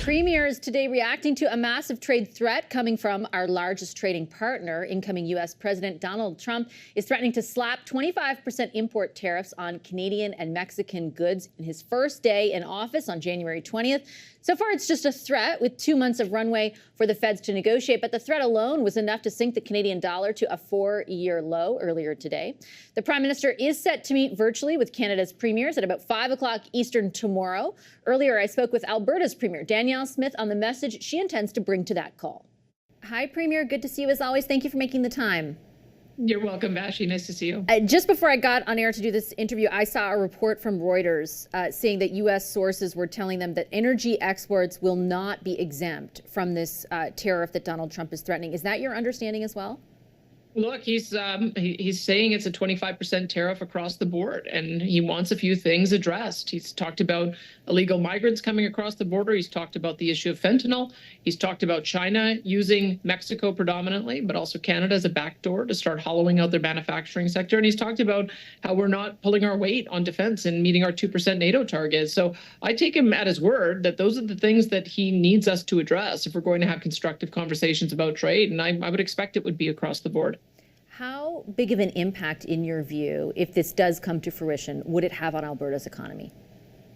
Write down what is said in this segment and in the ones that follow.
Premiers today reacting to a massive trade threat coming from our largest trading partner. Incoming U.S. President Donald Trump is threatening to slap 25% import tariffs on Canadian and Mexican goods in his first day in office on January 20th. So far, it's just a threat with 2 months of runway for the feds to negotiate. But the threat alone was enough to sink the Canadian dollar to a 4-year low earlier today. The Prime Minister is set to meet virtually with Canada's premiers at about 5 o'clock Eastern tomorrow. Earlier, I spoke with Alberta's Premier Danielle Smith on the message she intends to bring to that call. Hi, Premier. Good to see you as always. Thank you for making the time. You're welcome, Vassy. Nice to see you. Just before I got on air to do this interview, I saw a report from Reuters saying that U.S. sources were telling them that energy exports will not be exempt from this tariff that Donald Trump is threatening. Is that your understanding as well? Look, he's saying it's a 25% tariff across the board, and he wants a few things addressed. He's talked about illegal migrants coming across the border. He's talked about the issue of fentanyl. He's talked about China using Mexico predominantly, but also Canada as a backdoor to start hollowing out their manufacturing sector. And he's talked about how we're not pulling our weight on defense and meeting our 2% NATO target. So I take him at his word that those are the things that he needs us to address if we're going to have constructive conversations about trade. And I would expect it would be across the board. How big of an impact, in your view, if this does come to fruition, would it have on Alberta's economy?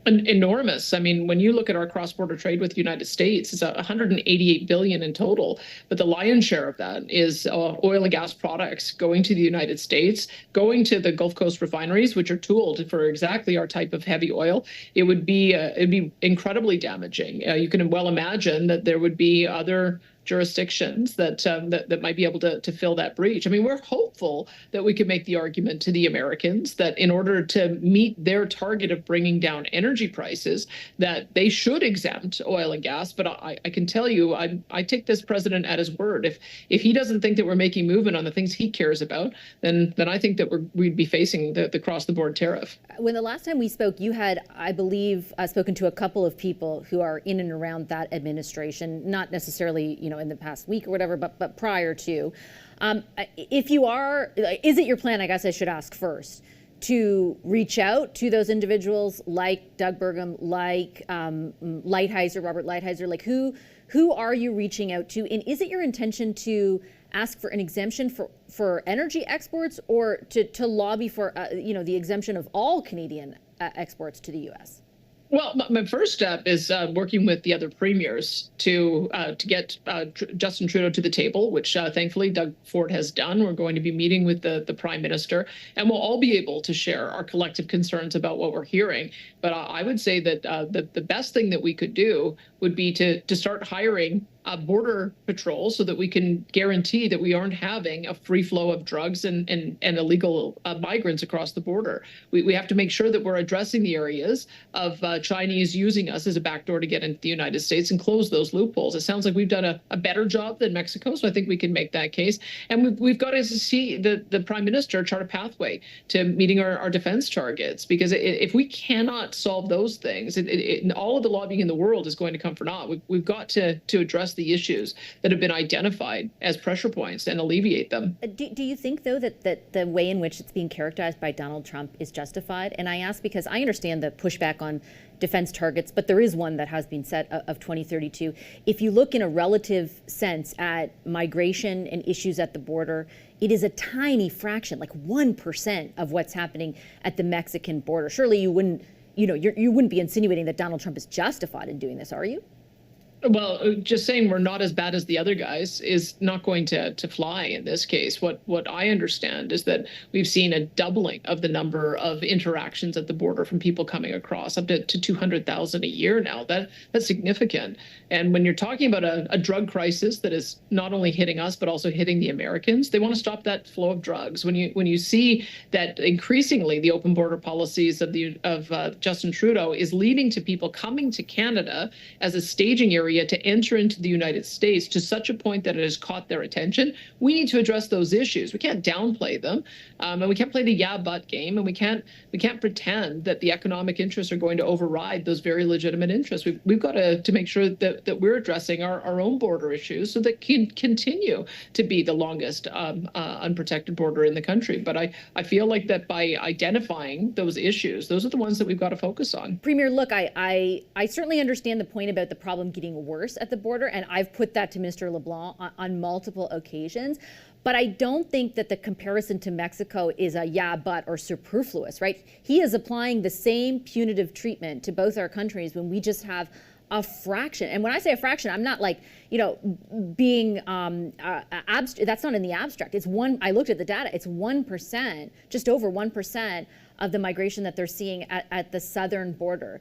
Enormous. I mean, when you look at our cross-border trade with the United States, it's $188 billion in total, but the lion's share of that is oil and gas products going to the United States, going to the Gulf Coast refineries, which are tooled for exactly our type of heavy oil. It'd be incredibly damaging. You can well imagine that there would be other jurisdictions that might be able to fill that breach. I mean, we're hopeful that we could make the argument to the Americans that in order to meet their target of bringing down energy prices, that they should exempt oil and gas. But I can tell you, I take this president at his word. If he doesn't think that we're making movement on the things he cares about, then I think that we'd be facing the cross-the-board tariff. When the last time we spoke, you had, I believe, spoken to a couple of people who are in and around that administration, not necessarily, in the past week or whatever, but prior to. If you are, is it your plan, I guess I should ask first, to reach out to those individuals like Doug Burgum, like Lighthizer, Robert Lighthizer, like who are you reaching out to? And is it your intention to ask for an exemption for energy exports, or to lobby for the exemption of all Canadian exports to the U.S.? Well, my first step is working with the other premiers to get Justin Trudeau to the table, which thankfully Doug Ford has done. We're going to be meeting with the Prime Minister, and we'll all be able to share our collective concerns about what we're hearing. But I would say that the best thing that we could do would be to start hiring border patrol so that we can guarantee that we aren't having a free flow of drugs and illegal migrants across the border. We have to make sure that we're addressing the areas of Chinese using us as a backdoor to get into the United States and close those loopholes. It sounds like we've done a better job than Mexico, so I think we can make that case. And we've got to see the Prime Minister chart a pathway to meeting our defense targets, because if we cannot solve those things, all of the lobbying in the world is going to come for naught. We've got to address the issues that have been identified as pressure points and alleviate them. Do you think, though, that the way in which it's being characterized by Donald Trump is justified? And I ask because I understand the pushback on defense targets, but there is one that has been set of 2032. If you look in a relative sense at migration and issues at the border, it is a tiny fraction, like 1% of what's happening at the Mexican border. Surely you wouldn't, you wouldn't be insinuating that Donald Trump is justified in doing this, are you? Well, just saying we're not as bad as the other guys is not going to fly in this case. What I understand is that we've seen a doubling of the number of interactions at the border from people coming across, up to 200,000 a year now. That's significant. And when you're talking about a drug crisis that is not only hitting us, but also hitting the Americans, they want to stop that flow of drugs. When you see that increasingly the open border policies of Justin Trudeau is leading to people coming to Canada as a staging area to enter into the United States to such a point that it has caught their attention, we need to address those issues. We can't downplay them, and we can't play the yeah but game, and we can't pretend that the economic interests are going to override those very legitimate interests. We've got to make sure that we're addressing our own border issues so that can continue to be the longest unprotected border in the country. But I feel like that by identifying those issues, those are the ones that we've got to focus on. Premier, look, I certainly understand the point about the problem getting getting worse at the border. And I've put that to Minister LeBlanc on multiple occasions. But I don't think that the comparison to Mexico is a yeah, but or superfluous, right? He is applying the same punitive treatment to both our countries when we just have a fraction. And when I say a fraction, I'm not like, being that's not in the abstract. It's I looked at the data, it's 1%, just over 1% of the migration that they're seeing at the southern border.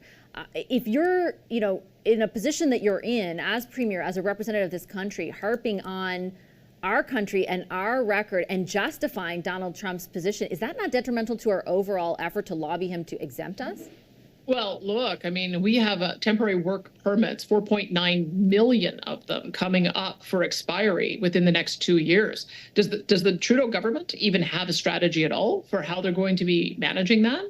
If you're, in a position that you're in as Premier, as a representative of this country, harping on our country and our record and justifying Donald Trump's position, is that not detrimental to our overall effort to lobby him to exempt us? Well, look, I mean, we have temporary work permits, 4.9 million of them coming up for expiry within the next 2 years. Does the Trudeau government even have a strategy at all for how they're going to be managing that?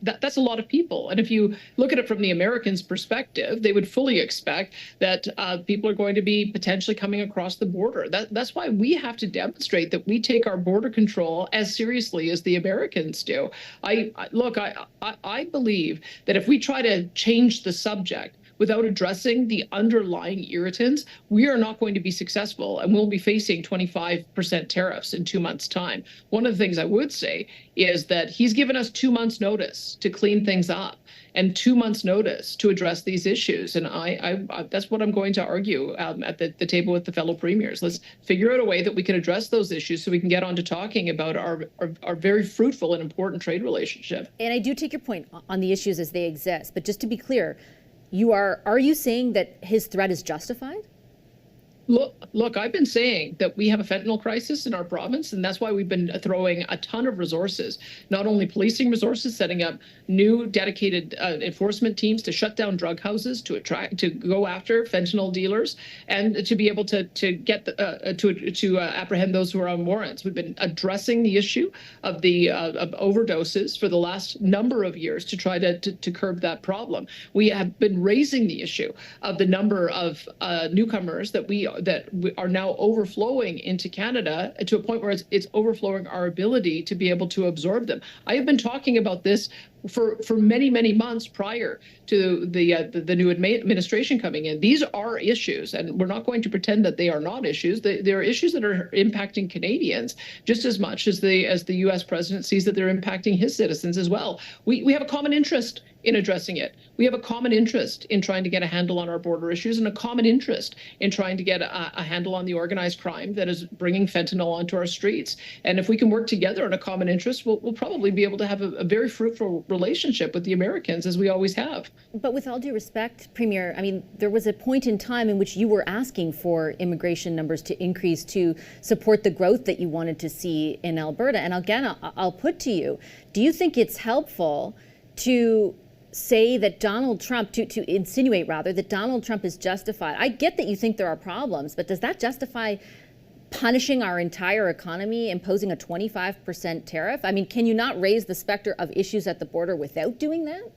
That's a lot of people. And if you look at it from the Americans' perspective, they would fully expect that people are going to be potentially coming across the border. That's why we have to demonstrate that we take our border control as seriously as the Americans do. I believe that if we try to change the subject without addressing the underlying irritants, we are not going to be successful, and we'll be facing 25% tariffs in 2 months' time. One of the things I would say is that he's given us 2 months' notice to clean things up and 2 months' notice to address these issues. And I that's what I'm going to argue at the table with the fellow premiers. Let's figure out a way that we can address those issues so we can get on to talking about our very fruitful and important trade relationship. And I do take your point on the issues as they exist, but just to be clear, are you saying that his threat is justified? Look, I've been saying that we have a fentanyl crisis in our province, and that's why we've been throwing a ton of resources, not only policing resources, setting up new dedicated enforcement teams to shut down drug houses, to go after fentanyl dealers, and to be able to get to apprehend those who are on warrants. We've been addressing the issue of the of overdoses for the last number of years to try to curb that problem. We have been raising the issue of the number of newcomers that are now overflowing into Canada to a point where it's overflowing our ability to be able to absorb them. I have been talking about this for many, many months prior to the new administration coming in. These are issues, and we're not going to pretend that they are not issues. They are issues that are impacting Canadians just as much as the U.S. president sees that they're impacting his citizens as well. We have a common interest in addressing it. We have a common interest in trying to get a handle on our border issues, and a common interest in trying to get a handle on the organized crime that is bringing fentanyl onto our streets. And if we can work together on a common interest, we'll probably be able to have a very fruitful relationship with the Americans, as we always have. But with all due respect, Premier, I mean, there was a point in time in which you were asking for immigration numbers to increase to support the growth that you wanted to see in Alberta. And again, I'll put to you, do you think it's helpful to say that Donald Trump, to insinuate rather, that Donald Trump is justified? I get that you think there are problems, but does that justify punishing our entire economy, imposing a 25% tariff? I mean, can you not raise the specter of issues at the border without doing that?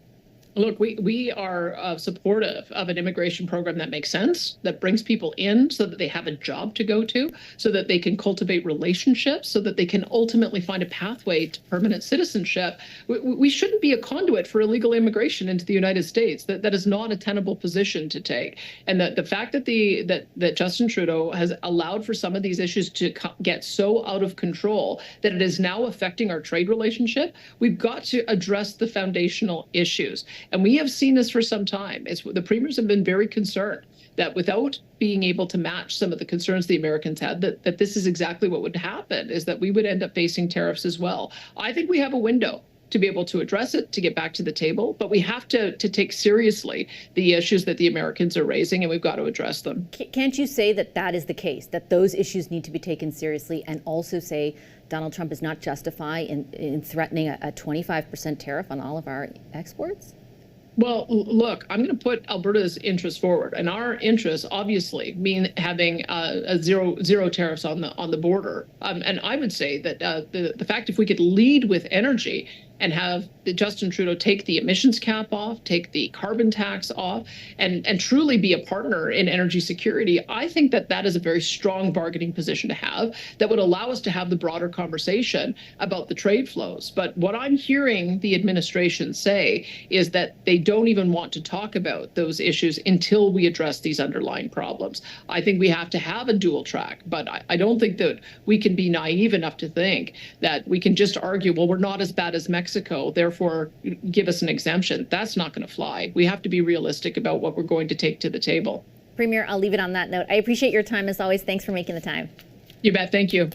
Look, we are supportive of an immigration program that makes sense, that brings people in so that they have a job to go to, so that they can cultivate relationships, so that they can ultimately find a pathway to permanent citizenship. We shouldn't be a conduit for illegal immigration into the United States. That is not a tenable position to take. And the fact that that Justin Trudeau has allowed for some of these issues to get so out of control that it is now affecting our trade relationship, we've got to address the foundational issues. And we have seen this for some time. The premiers have been very concerned that without being able to match some of the concerns the Americans had, that this is exactly what would happen, is that we would end up facing tariffs as well. I think we have a window to be able to address it, to get back to the table, but we have to take seriously the issues that the Americans are raising, and we've got to address them. Can't you say that that is the case, that those issues need to be taken seriously, and also say Donald Trump is not justified in threatening a 25% tariff on all of our exports? Well, look, I'm going to put Alberta's interests forward, and our interests obviously mean having zero tariffs on the border. And I would say that the fact if we could lead with energy and have Justin Trudeau take the emissions cap off, take the carbon tax off, and truly be a partner in energy security, I think that that is a very strong bargaining position to have that would allow us to have the broader conversation about the trade flows. But what I'm hearing the administration say is that they don't even want to talk about those issues until we address these underlying problems. I think we have to have a dual track, but I don't think that we can be naive enough to think that we can just argue, well, we're not as bad as Mexico, therefore give us an exemption. That's not going to fly. We have to be realistic about what we're going to take to the table. Premier, I'll leave it on that note. I appreciate your time as always. Thanks for making the time. You bet. Thank you.